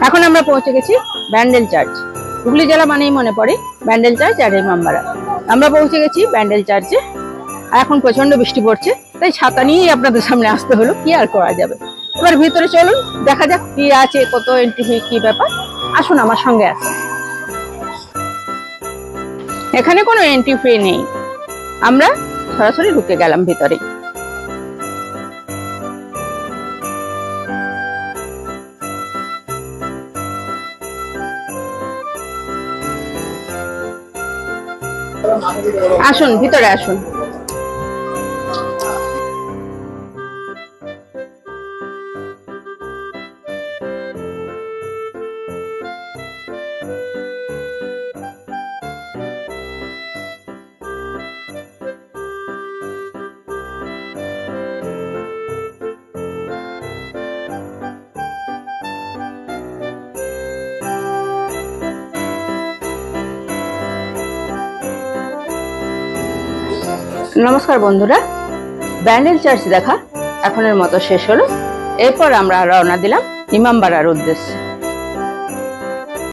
এখন আমরা পৌঁছে গেছি ব্যান্ডেল চার্চ। হুগলি জেলা মানেই মনে পড়ে ব্যান্ডেল চার্চ আর ইমামবাড়া। আমরা পৌঁছে গেছি ব্যান্ডেল চার্চে। এখন প্রচন্ড বৃষ্টি পড়ছে, তাই ছাতা নিয়েই আপনাদের সামনে আসতে হলো, কি আর করা যাবে। এবার ভিতরে চলুন, দেখা যাক কি আছে, কত এন্ট্রি ফি, কি ব্যাপার। আসুন আমার সঙ্গে আসুন। এখানে কোনো এন্ট্রি ফি নেই, আমরা সরাসরি ঢুকে গেলাম ভিতরে। আসুন ভিতরে আসুন। নমস্কার বন্ধুরা, ব্যান্ডেল চার্চ দেখা এখনের মতো শেষ হলো। এরপর আমরা রওনা দিলাম ইমামবাড়ার উদ্দেশ্যে।